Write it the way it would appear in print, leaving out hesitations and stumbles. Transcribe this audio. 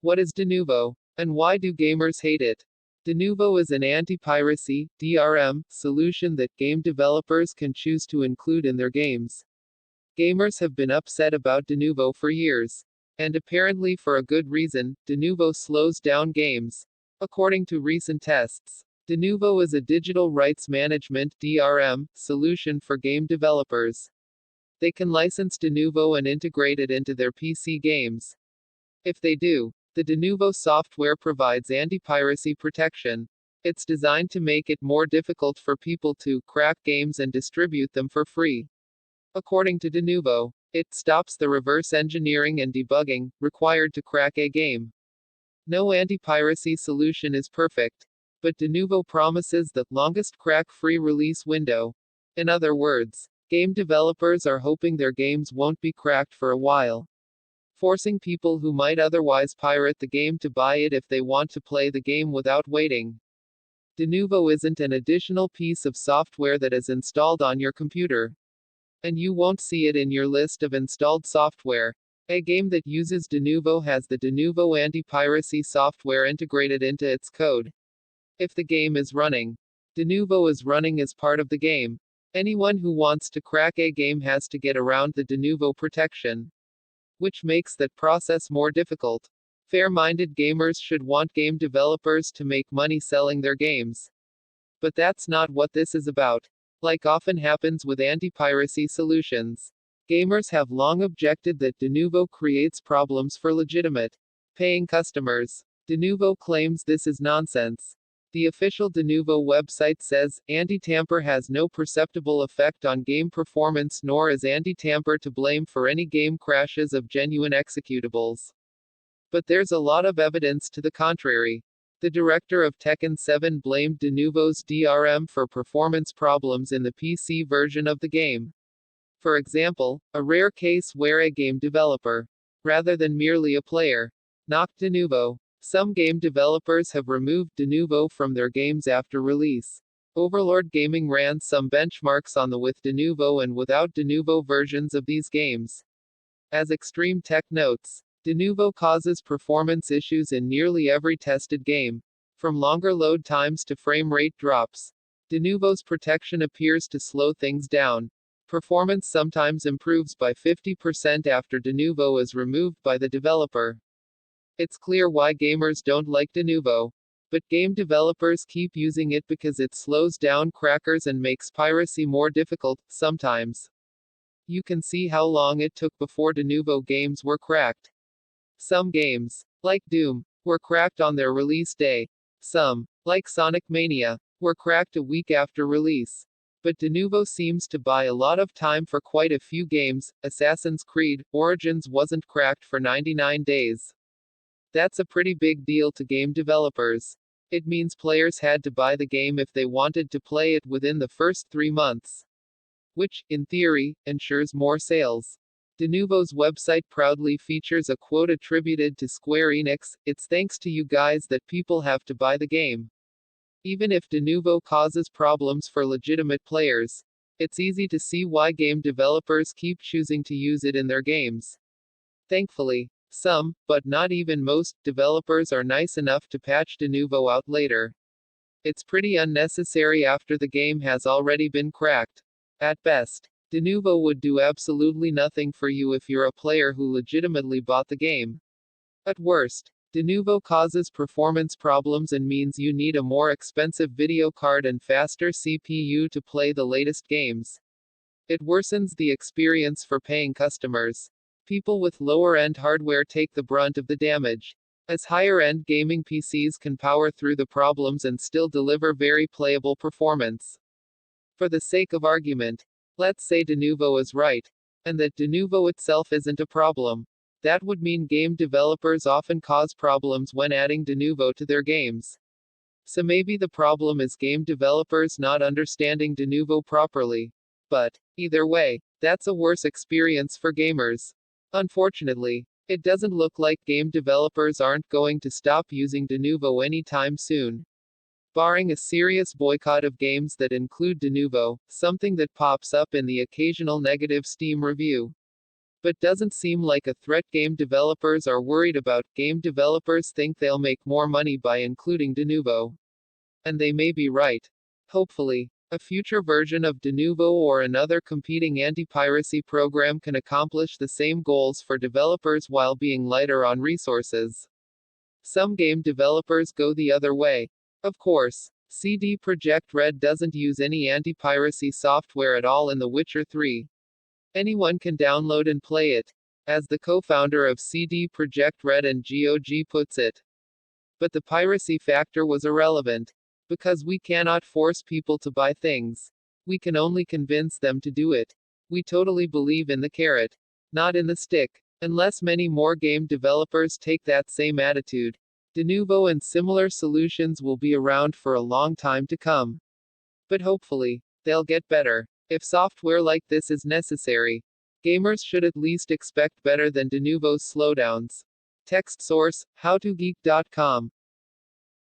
What is Denuvo? And why do gamers hate it? Denuvo is an anti-piracy (DRM) solution that game developers can choose to include in their games. Gamers have been upset about Denuvo for years. And apparently for a good reason. Denuvo slows down games. According to recent tests, Denuvo is a digital rights management (DRM) solution for game developers. They can license Denuvo and integrate it into their PC games. If they do, the Denuvo software provides anti-piracy protection. It's designed to make it more difficult for people to crack games and distribute them for free. According to Denuvo, it stops the reverse engineering and debugging required to crack a game. No anti-piracy solution is perfect, but Denuvo promises the longest crack-free release window. In other words, game developers are hoping their games won't be cracked for a while, forcing people who might otherwise pirate the game to buy it if they want to play the game without waiting. Denuvo isn't an additional piece of software that is installed on your computer. And you won't see it in your list of installed software. A game that uses Denuvo has the Denuvo anti-piracy software integrated into its code. If the game is running, Denuvo is running as part of the game. Anyone who wants to crack a game has to get around the Denuvo protection, which makes that process more difficult. Fair-minded gamers should want game developers to make money selling their games. But that's not what this is about. Like often happens with anti-piracy solutions, gamers have long objected that Denuvo creates problems for legitimate, paying customers. Denuvo claims this is nonsense. The official Denuvo website says, anti-tamper has no perceptible effect on game performance nor is anti-tamper to blame for any game crashes of genuine executables. But there's a lot of evidence to the contrary. The director of Tekken 7 blamed Denuvo's DRM for performance problems in the PC version of the game. For example, a rare case where a game developer, rather than merely a player, knocked Denuvo. Some game developers have removed Denuvo from their games after release. Overlord Gaming ran some benchmarks on the with Denuvo and without Denuvo versions of these games. As Extreme Tech notes, Denuvo causes performance issues in nearly every tested game, from longer load times to frame rate drops. Denuvo's protection appears to slow things down. Performance sometimes improves by 50% after Denuvo is removed by the developer. It's clear why gamers don't like Denuvo. But game developers keep using it because it slows down crackers and makes piracy more difficult, sometimes. You can see how long it took before Denuvo games were cracked. Some games, like Doom, were cracked on their release day. Some, like Sonic Mania, were cracked a week after release. But Denuvo seems to buy a lot of time for quite a few games. Assassin's Creed Origins wasn't cracked for 99 days. That's a pretty big deal to game developers. It means players had to buy the game if they wanted to play it within the first 3 months. Which, in theory, ensures more sales. Denuvo's website proudly features a quote attributed to Square Enix, "It's thanks to you guys that people have to buy the game." Even if Denuvo causes problems for legitimate players, it's easy to see why game developers keep choosing to use it in their games. Thankfully, some, but not even most, developers are nice enough to patch Denuvo out later. It's pretty unnecessary after the game has already been cracked. At best, Denuvo would do absolutely nothing for you if you're a player who legitimately bought the game. At worst, Denuvo causes performance problems and means you need a more expensive video card and faster CPU to play the latest games. It worsens the experience for paying customers. People with lower-end hardware take the brunt of the damage, as higher-end gaming PCs can power through the problems and still deliver very playable performance. For the sake of argument, let's say Denuvo is right, and that Denuvo itself isn't a problem. That would mean game developers often cause problems when adding Denuvo to their games. So maybe the problem is game developers not understanding Denuvo properly. But, either way, that's a worse experience for gamers. Unfortunately, it doesn't look like game developers aren't going to stop using Denuvo anytime soon. Barring a serious boycott of games that include Denuvo, something that pops up in the occasional negative Steam review. but doesn't seem like a threat game developers are worried about. Game developers think they'll make more money by including Denuvo. And they may be right. Hopefully, a future version of Denuvo or another competing anti-piracy program can accomplish the same goals for developers while being lighter on resources. Some game developers go the other way. Of course, CD Projekt Red doesn't use any anti-piracy software at all in The Witcher 3. Anyone can download and play it, as the co-founder of CD Projekt Red and GOG puts it. But the piracy factor was irrelevant. Because we cannot force people to buy things. We can only convince them to do it. We totally believe in the carrot, not in the stick. Unless many more game developers take that same attitude, Denuvo and similar solutions will be around for a long time to come. But hopefully, they'll get better. If software like this is necessary, gamers should at least expect better than Denuvo's slowdowns. Text source, howtogeek.com.